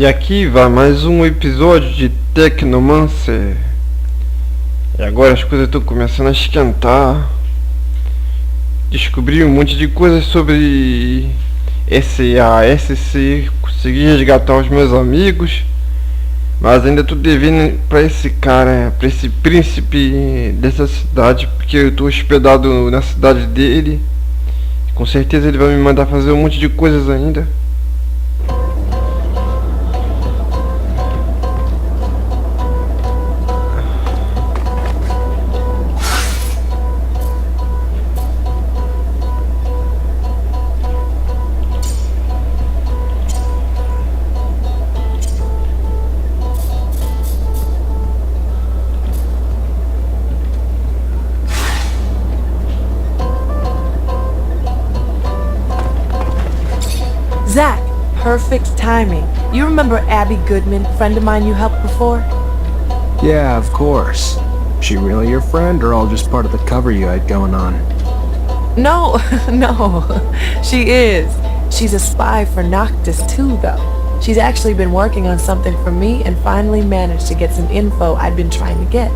E aqui vai mais um episódio de Thecnomancer. E agora as coisas estão começando a esquentar. Descobri um monte de coisas sobre SASC. Consegui resgatar os meus amigos. Mas ainda tô devendo pra esse cara, pra esse príncipe dessa cidade, porque eu tô hospedado na cidade dele. Com certeza ele vai me mandar fazer um monte de coisas ainda. Zach, perfect timing. You remember Abby Goodman, friend of mine you helped before? Yeah, of course. She really your friend, or all just part of the cover you had going on? No, no, she is. She's a spy for Noctis too, though. She's actually been working on something for me and finally managed to get some info I'd been trying to get.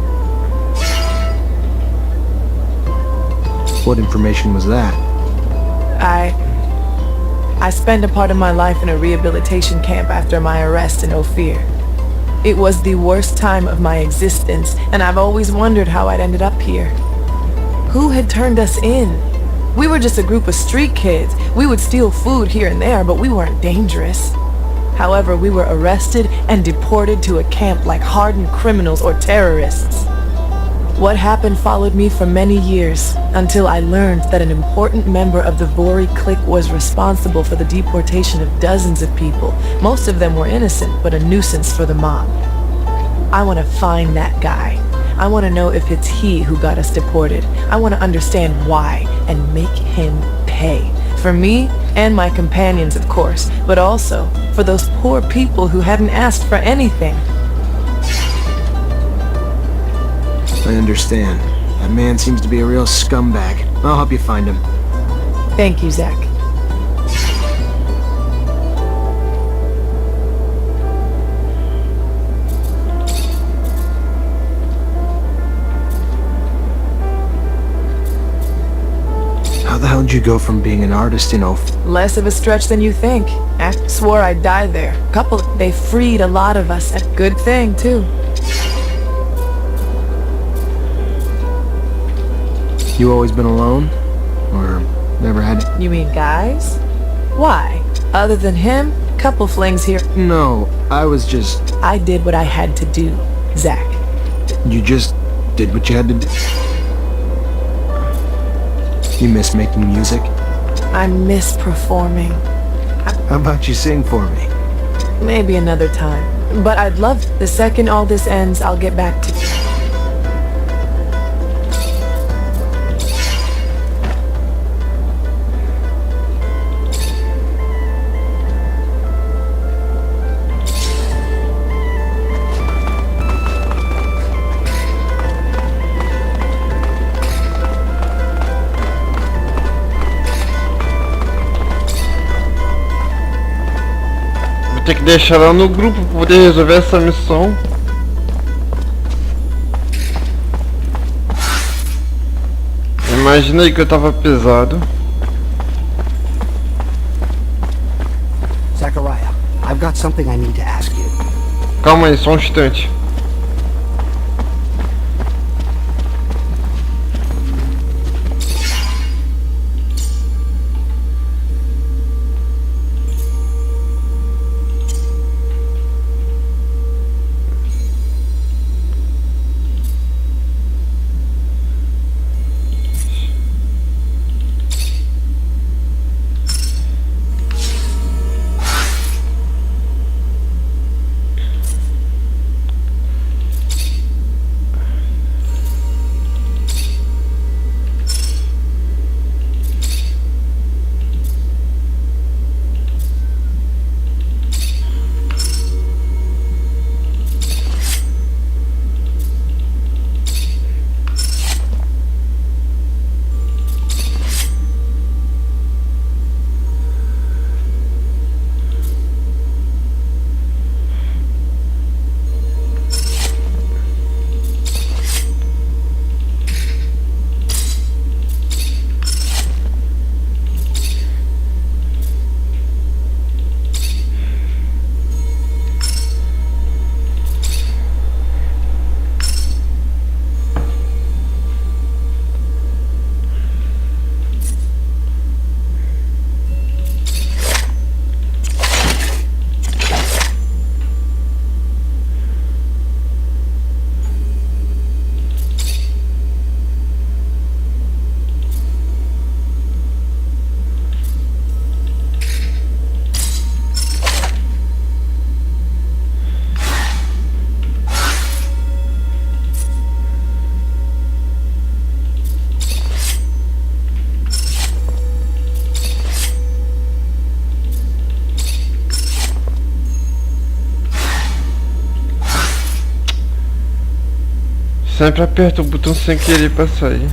What information was that? I spent a part of my life in a rehabilitation camp after my arrest in Ophir. It was the worst time of my existence, and I've always wondered how I'd ended up here. Who had turned us in? We were just a group of street kids. We would steal food here and there, but we weren't dangerous. However, we were arrested and deported to a camp like hardened criminals or terrorists. What happened followed me for many years, until I learned that an important member of the Vori clique was responsible for the deportation of dozens of people. Most of them were innocent, but a nuisance for the mob. I want to find that guy. I want to know if it's he who got us deported. I want to understand why, and make him pay. For me, and my companions, of course, but also for those poor people who hadn't asked for anything. I understand. That man seems to be a real scumbag. I'll help you find him. Thank you, Zach. How the hell did you go from being an artist in Less of a stretch than you think. I swore I'd die there. They freed a lot of us. A good thing, too. You always been alone? Or never had... You mean guys? Why? Other than him, couple flings here. No, I was just... I did what I had to do, Zach. You just did what you had to do? You miss making music? I miss performing. How about you sing for me? Maybe another time. But I'd love... The second all this ends, I'll get back to you. Vou ter que deixar ela no grupo para poder resolver essa missão. Imaginei que eu tava pesado. Zachariah, I've got something I need to ask you. Calma aí, só um instante. Sempre aperta o botão sem querer pra sair.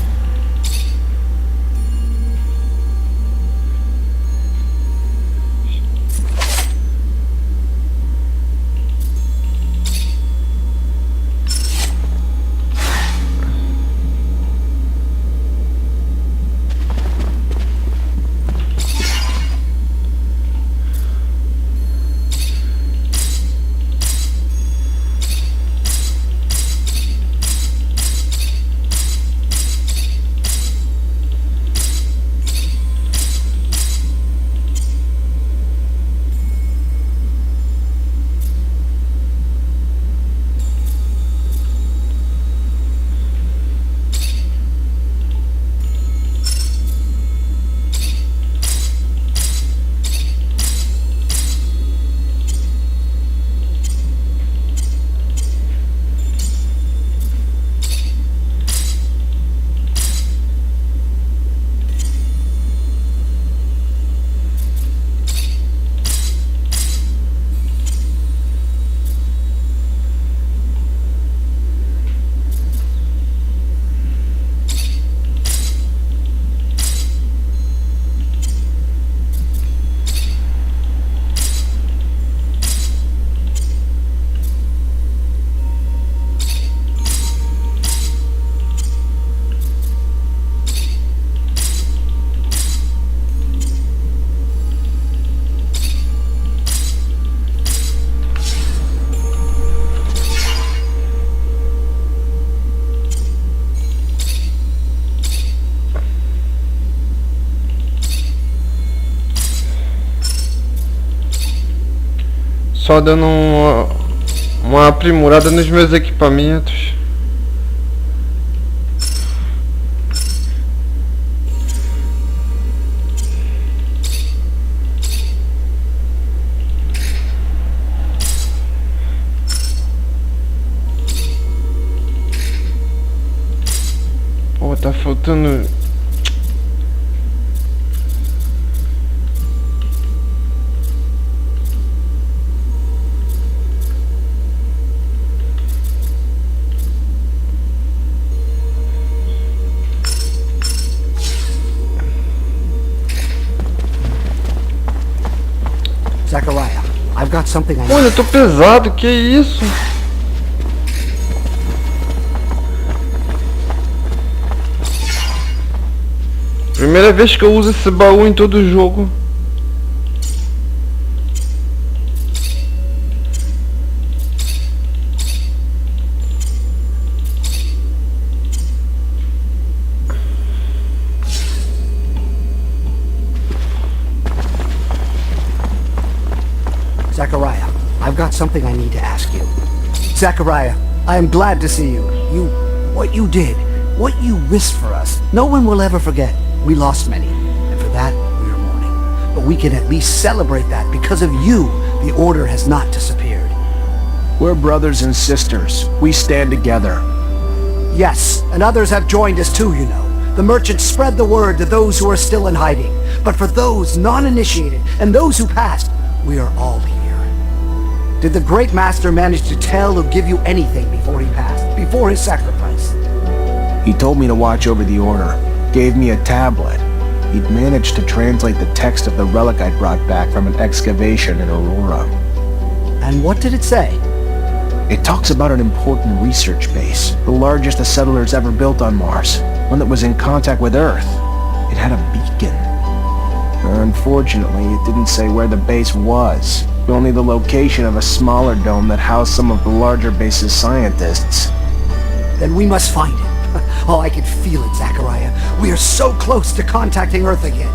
Só dando uma aprimorada nos meus equipamentos. Pô, tá faltando... Zachariah, I've got something I Olha, eu tô pesado, que isso? Primeira vez que eu uso esse baú em todo o jogo. Zachariah, I've got something I need to ask you. Zachariah, I am glad to see you. What you did, what you risked for us, no one will ever forget. We lost many, and for that, we are mourning. But we can at least celebrate that because of you, the Order has not disappeared. We're brothers and sisters. We stand together. Yes, and others have joined us too, you know. The merchants spread the word to those who are still in hiding. But for those non-initiated and those who passed, we are all here. Did the Great Master manage to tell or give you anything before he passed, before his sacrifice? He told me to watch over the Order. Gave me a tablet. He'd managed to translate the text of the relic I'd brought back from an excavation in Aurora. And what did it say? It talks about an important research base, the largest the settlers ever built on Mars, one that was in contact with Earth. It had a beacon. Unfortunately, it didn't say where the base was, only the location of a smaller dome that housed some of the larger base's scientists. Then we must find it. Oh, I can feel it, Zachariah. We are so close to contacting Earth again.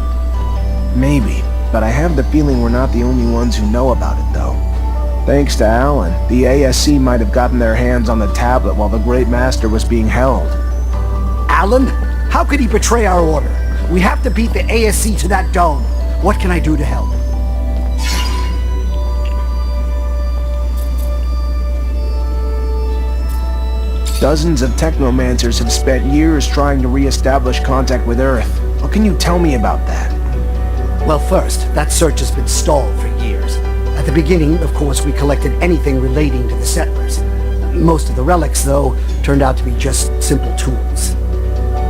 Maybe, but I have the feeling we're not the only ones who know about it, though. Thanks to Alan, the ASC might have gotten their hands on the tablet while the Great Master was being held. Alan? How could he betray our order? We have to beat the ASC to that dome. What can I do to help? Dozens of Thecnomancers have spent years trying to re-establish contact with Earth. What can you tell me about that? Well, first, that search has been stalled for years. At the beginning, of course, we collected anything relating to the settlers. Most of the relics, though, turned out to be just simple tools.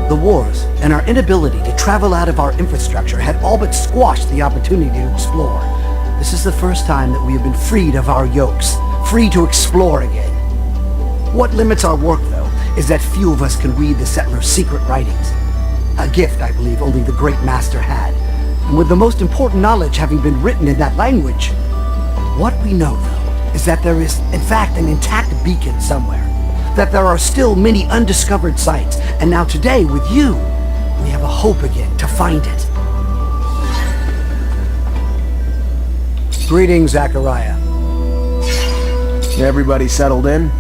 The wars and our inability to travel out of our infrastructure had all but squashed the opportunity to explore. This is the first time that we have been freed of our yokes, free to explore again. What limits our work, though, is that few of us can read the settlers' secret writings. A gift, I believe, only the Great Master had. And with the most important knowledge having been written in that language, what we know, though, is that there is, in fact, an intact beacon somewhere. That there are still many undiscovered sites, and now today, with you, we have a hope again to find it. Greetings, Zachariah. Everybody settled in?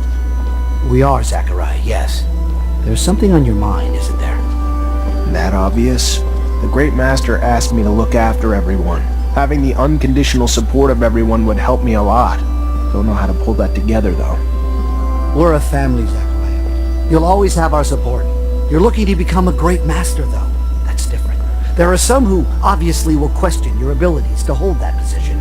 We are, Zachariah, yes. There's something on your mind, isn't there? That obvious? The Great Master asked me to look after everyone. Having the unconditional support of everyone would help me a lot. Don't know how to pull that together, though. We're a family, Zachariah. You'll always have our support. You're looking to become a Great Master, though. That's different. There are some who obviously will question your abilities to hold that position.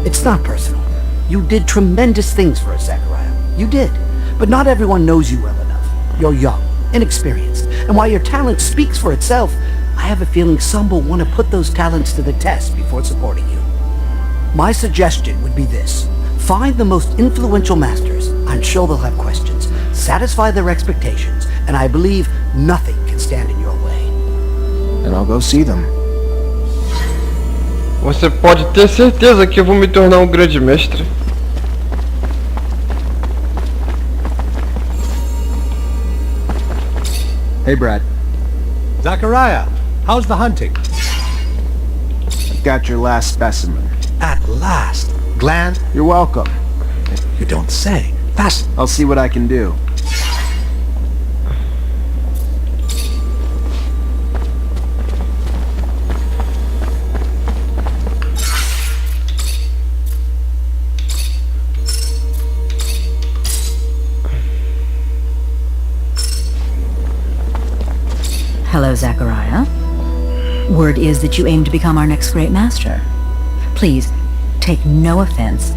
It's not personal. You did tremendous things for us, Zachariah. You did. But not everyone knows you well enough. You're young, inexperienced, and while your talent speaks for itself, I have a feeling some will want to put those talents to the test before supporting you. My suggestion would be this. Find the most influential masters. I'm sure they'll have questions. Satisfy their expectations, and I believe nothing can stand in your way. And I'll go see them. Você pode ter certeza que eu vou me tornar um grande mestre. Hey, Brad. Zachariah, how's the hunting? I've got your last specimen. At last. Glad? You're welcome. You don't say. Fast. I'll see what I can do. Hello, Zachariah. Word is that you aim to become our next great master. Please, take no offense,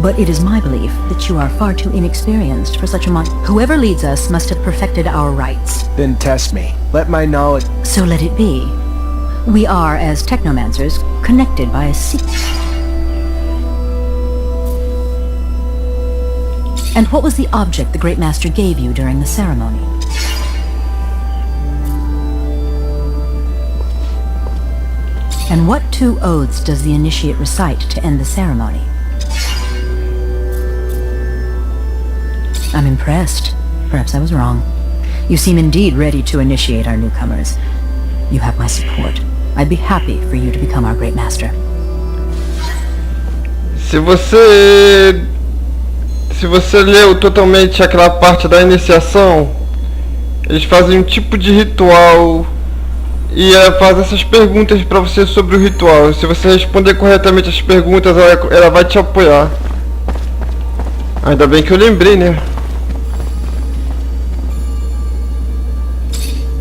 but it is my belief that you are far too inexperienced for such a Whoever leads us must have perfected our rites. Then test me. Let my knowledge... So let it be. We are, as Thecnomancers, connected by a secret. And what was the object the Great Master gave you during the ceremony? And what two oaths does the initiate recite to end the ceremony? I'm impressed. Perhaps I was wrong. You seem indeed ready to initiate our newcomers. You have my support. I'd be happy for you to become our great master. Se você leu totalmente aquela parte da iniciação, eles fazem um tipo de ritual e faz essas perguntas para você sobre o ritual. Se você responder corretamente as perguntas, ela vai te apoiar. Ainda bem que eu lembrei, né?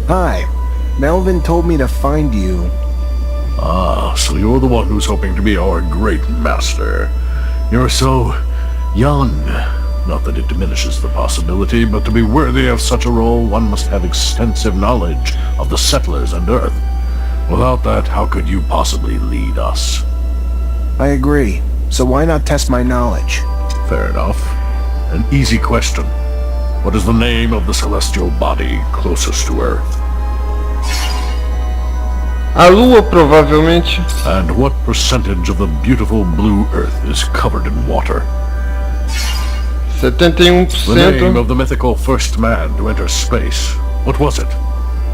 Hi. Melvin told me to find you. Ah, so you're the one who's hoping to be our great master. You're so young. Not that it diminishes the possibility, but to be worthy of such a role, one must have extensive knowledge of the settlers and Earth. Without that, how could you possibly lead us? I agree. So why not test my knowledge? Fair enough. An easy question. What is the name of the celestial body closest to Earth? A Lua, provavelmente. And what percentage of the beautiful blue Earth is covered in water? 71%. The name of the mythical first man to enter space. What was it?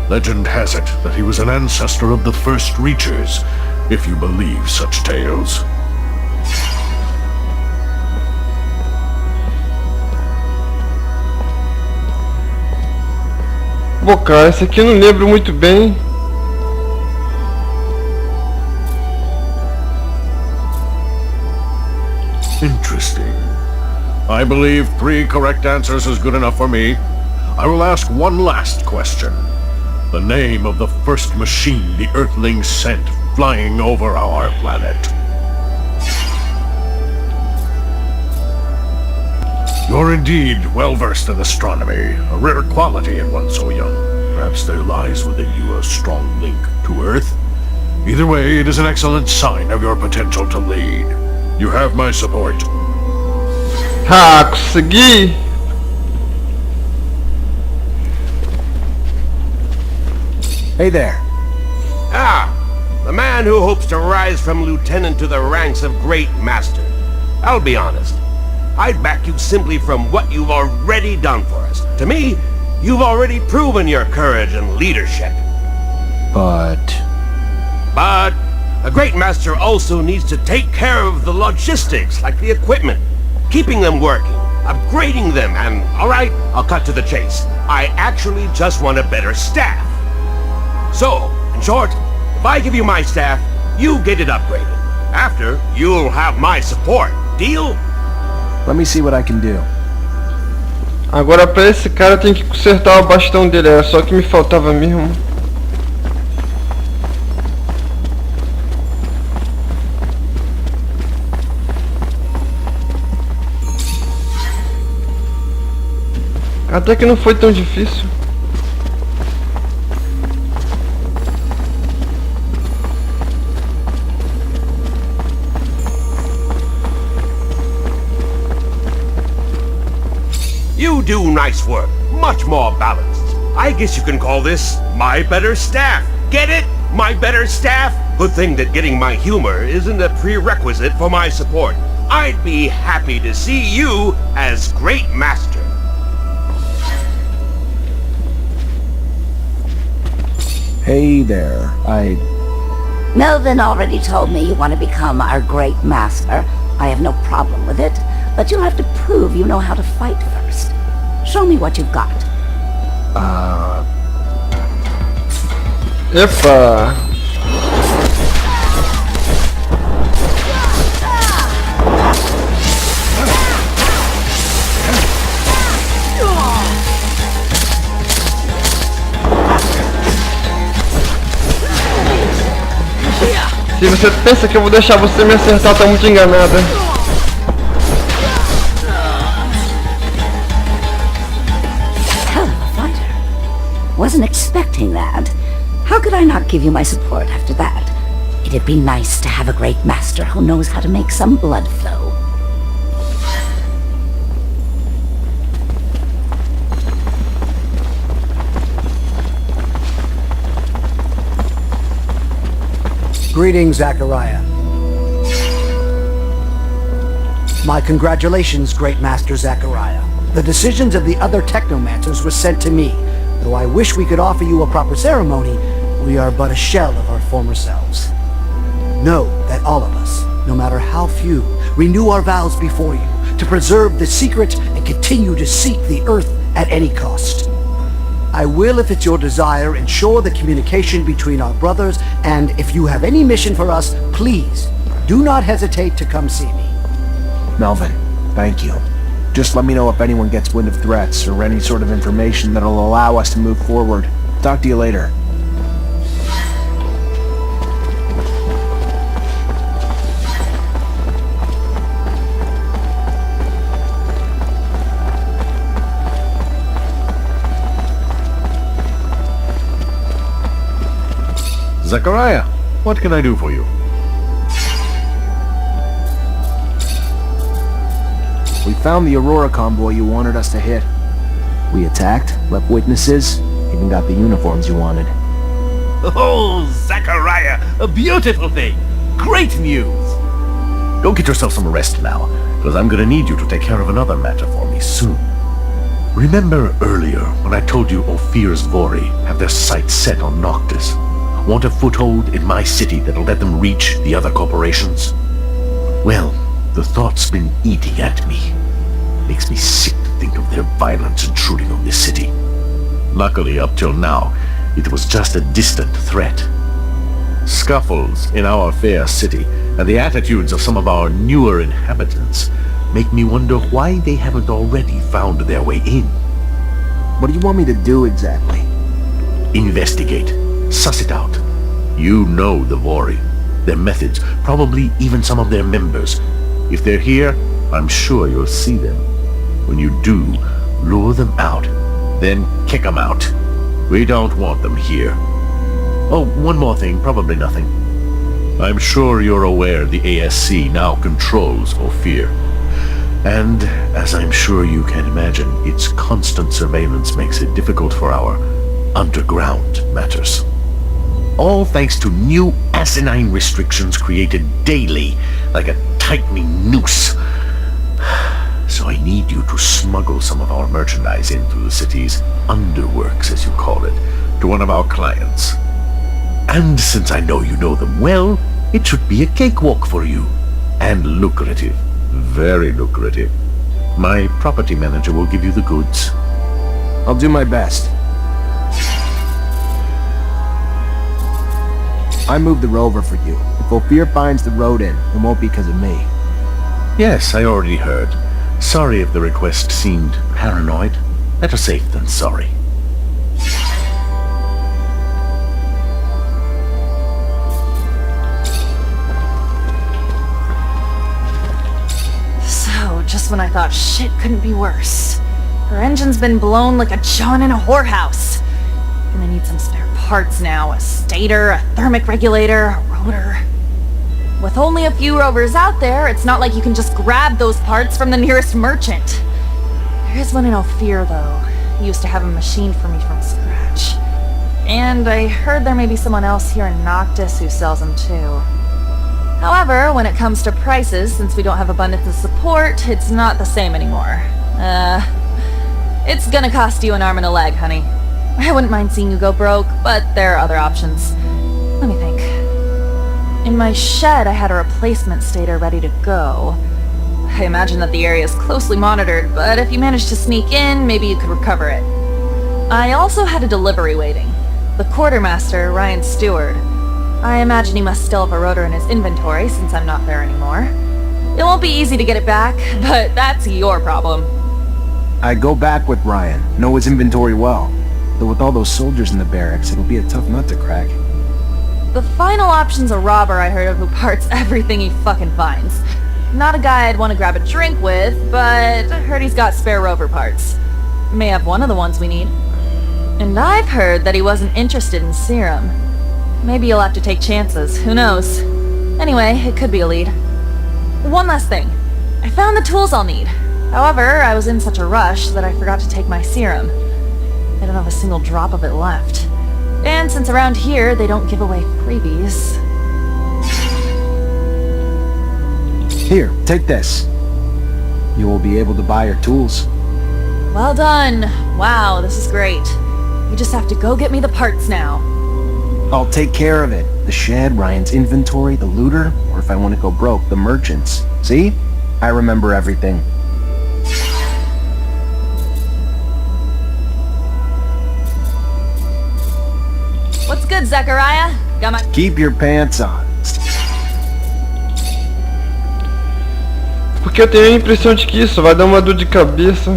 Legend has it that he was an ancestor of the first Reachers, if you believe such tales. Pô, cara, esse aqui eu não lembro muito bem. Interesting. I believe 3 correct answers is good enough for me. I will ask one last question. The name of the first machine the Earthlings sent flying over our planet. You're indeed well-versed in astronomy, a rare quality in one so young. Perhaps there lies within you a strong link to Earth. Either way, it is an excellent sign of your potential to lead. You have my support. Ah, consegui! Hey there. Ah, the man who hopes to rise from lieutenant to the ranks of Great Master. I'll be honest. I'd back you simply from what you've already done for us. To me, you've already proven your courage and leadership. But a Great Master also needs to take care of the logistics, like the equipment, keeping them working, upgrading them, and, alright, I'll cut to the chase. I actually just want a better staff. So, in short, if I give you my staff, you get it upgraded. After, you'll have my support. Deal? let me see what I can do. Agora pra esse cara tem que consertar o bastão dele, era só o que me faltava mesmo. Até que não foi tão difícil. You do nice work. Much more balanced. I guess you can call this my better staff. Get it? My better staff? Good thing that getting my humor isn't a prerequisite for my support. I'd be happy to see you as Great Master. Hey there, Melvin already told me you want to become our Great Master. I have no problem with it, but you'll have to prove you know how to fight first. Show me what you've got. Epa! Se você pensa que eu vou deixar você me acertar, tá muito enganada. Hell of a fighter. Wasn't expecting that. How could I not give you my support after that? It'd be nice to have a Great Master who knows how to make some blood flow. Greetings, Zachariah. My congratulations, Great Master Zachariah. The decisions of the other Thecnomancers were sent to me. Though I wish we could offer you a proper ceremony, we are but a shell of our former selves. Know that all of us, no matter how few, renew our vows before you to preserve the secret and continue to seek the Earth at any cost. I will, if it's your desire, ensure the communication between our brothers, and if you have any mission for us, please, do not hesitate to come see me. Melvin, thank you. Just let me know if anyone gets wind of threats or any sort of information that'll allow us to move forward. Talk to you later. Zachariah, what can I do for you? We found the Aurora convoy you wanted us to hit. We attacked, left witnesses, even got the uniforms you wanted. Oh, Zachariah, a beautiful thing. Great news. Go get yourself some rest now, because I'm gonna need you to take care of another matter for me soon. Remember earlier when I told you Ophir's Vori have their sights set on Noctis? Want a foothold in my city that'll let them reach the other corporations? Well, the thought's been eating at me. Makes me sick to think of their violence intruding on this city. Luckily, up till now, it was just a distant threat. Scuffles in our fair city and the attitudes of some of our newer inhabitants make me wonder why they haven't already found their way in. What do you want me to do exactly? Investigate. Suss it out. You know the Vori, their methods, probably even some of their members. If they're here, I'm sure you'll see them. When you do, lure them out, then kick them out. We don't want them here. Oh, one more thing, probably nothing. I'm sure you're aware the ASC now controls Ophir. And, as I'm sure you can imagine, its constant surveillance makes it difficult for our underground matters. All thanks to new asinine restrictions created daily, like a tightening noose. So I need you to smuggle some of our merchandise in through the city's underworks, as you call it, to one of our clients. And since I know you know them well, it should be a cakewalk for you. And lucrative. Very lucrative. My property manager will give you the goods. I'll do my best. I moved the rover for you. If Ophir finds the road in, it won't be because of me. Yes, I already heard. Sorry if the request seemed paranoid. Better safe than sorry. So, just when I thought shit couldn't be worse, her engine's been blown like a John in a whorehouse. Gonna need some spare parts now. A stator, a thermic regulator, a rotor. With only a few rovers out there, it's not like you can just grab those parts from the nearest merchant. There is one in Ophir, though. He used to have a machine for me from scratch. And I heard there may be someone else here in Noctis who sells them too. However, when it comes to prices, since we don't have abundance of support, it's not the same anymore. It's gonna cost you an arm and a leg, honey. I wouldn't mind seeing you go broke, but there are other options. Let me think. In my shed, I had a replacement stator ready to go. I imagine that the area is closely monitored, but if you manage to sneak in, maybe you could recover it. I also had a delivery waiting. The quartermaster, Ryan Stewart. I imagine he must still have a rotor in his inventory since I'm not there anymore. It won't be easy to get it back, but that's your problem. I go back with Ryan. Know his inventory well. Though with all those soldiers in the barracks, it'll be a tough nut to crack. The final option's a robber I heard of who parts everything he fucking finds. Not a guy I'd want to grab a drink with, but I heard he's got spare rover parts. May have one of the ones we need. And I've heard that he wasn't interested in serum. Maybe you'll have to take chances, who knows? Anyway, it could be a lead. One last thing. I found the tools I'll need. However, I was in such a rush that I forgot to take my serum. I don't have a single drop of it left. And since around here they don't give away freebies... Here, take this. You will be able to buy your tools. Well done. Wow, this is great. You just have to go get me the parts now. I'll take care of it. The shed, Ryan's inventory, the looter, or if I want to go broke, the merchants. See? I remember everything. What's good, Zachariah? Got my... Keep your pants on. Porque eu tenho a impressão de que isso vai dar uma dor de cabeça.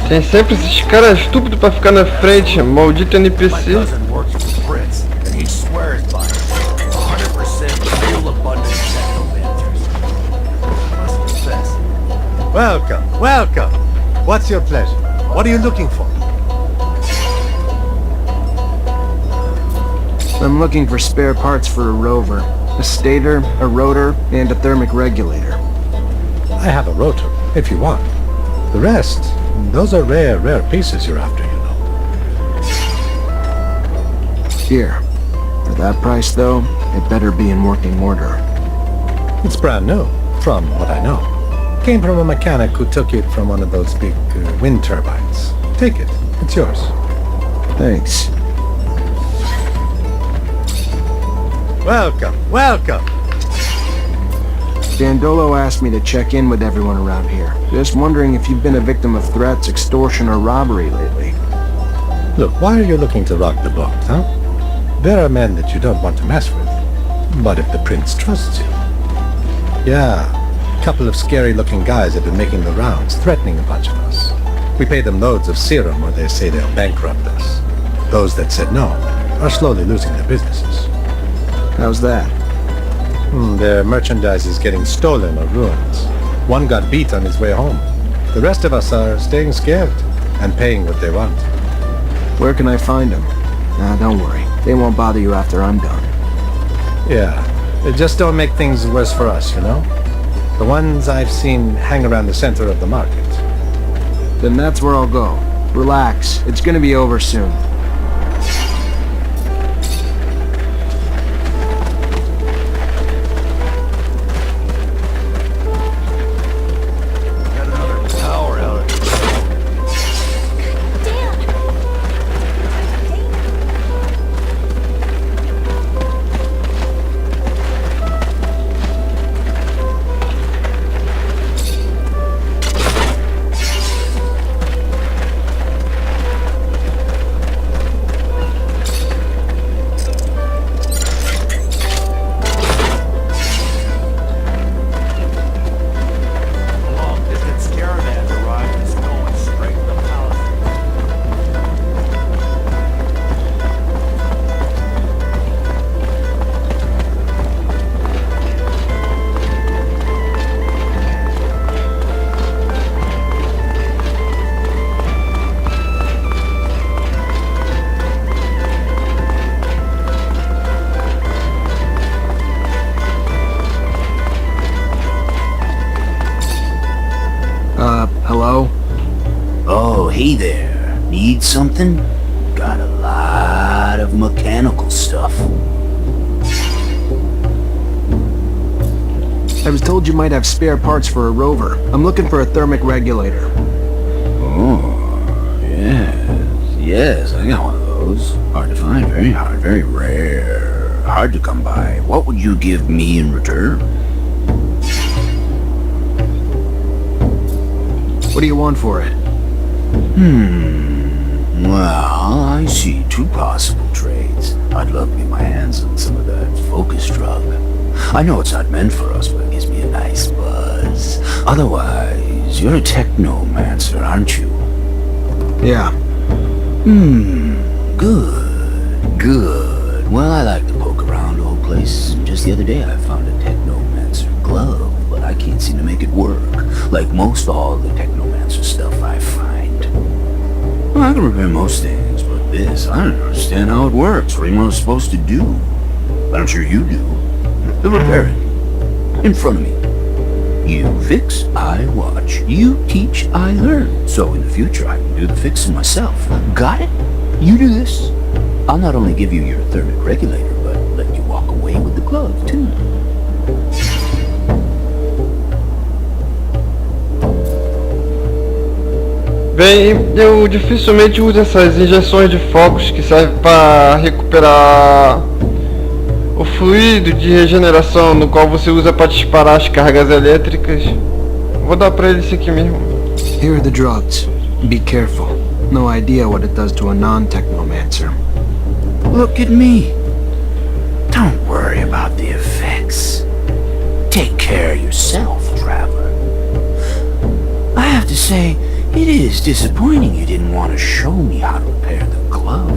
Tem sempre esses caras estúpidos pra ficar na frente, maldito NPC. Welcome, welcome. What's your pleasure? What are you looking for? I'm looking for spare parts for a rover. A stator, a rotor, and a thermic regulator. I have a rotor, if you want. The rest, those are rare pieces you're after, you know. Here. For that price, though, it better be in working order. It's brand new, from what I know. Came from a mechanic who took it from one of those big wind turbines. Take it. It's yours. Thanks. Welcome, welcome. Dandolo asked me to check in with everyone around here. Just wondering if you've been a victim of threats, extortion, or robbery lately. Look, why are you looking to rock the boat, huh? There are men that you don't want to mess with. But if the prince trusts you... Yeah, a couple of scary-looking guys have been making the rounds, threatening a bunch of us. We pay them loads of serum or they say they'll bankrupt us. Those that said no are slowly losing their businesses. How's that? Their merchandise is getting stolen or ruined. One got beat on his way home. The rest of us are staying scared and paying what they want. Where can I find them? Don't worry. They won't bother you after I'm done. Yeah, they just don't make things worse for us, you know? The ones I've seen hang around the center of the market. Then that's where I'll go. Relax. It's gonna be over soon. Hello? Oh, hey there. Need something? Got a lot of mechanical stuff. I was told you might have spare parts for a rover. I'm looking for a thermic regulator. Oh, yes, I got one of those. Hard to find, very hard, very rare. Hard to come by. What would you give me in return? What do you want for it? Well, I see two possible trades. I'd love to get my hands on some of that focus drug. I know it's not meant for us, but it gives me a nice buzz. Otherwise, you're a Thecnomancer, aren't you? Yeah. Good. Well, I like to poke around the whole place. Just the other day, I found a Thecnomancer glove, but I can't seem to make it work. Like most all the Thecnomancer stuff I find. Well, I can repair most things, but this, I don't understand how it works. What am I supposed to do? But I'm sure you do. Repair it. In front of me. You fix, I watch. You teach, I learn. So in the future, I can do the fixing myself. Got it? You do this. I'll not only give you your thermic regulator, but let you walk away with the glove, too. Bem, eu dificilmente uso essas injeções de focos que servem para recuperar o fluido de regeneração no qual você usa para disparar as cargas elétricas. Vou dar para ele isso aqui mesmo. Here are the drugs. Be careful. No idea what it does to a non-Thecnomancer. Look at me. Don't worry about the effects. Take care of yourself, traveler. I have to say, it is disappointing you didn't want to show me how to repair the glove.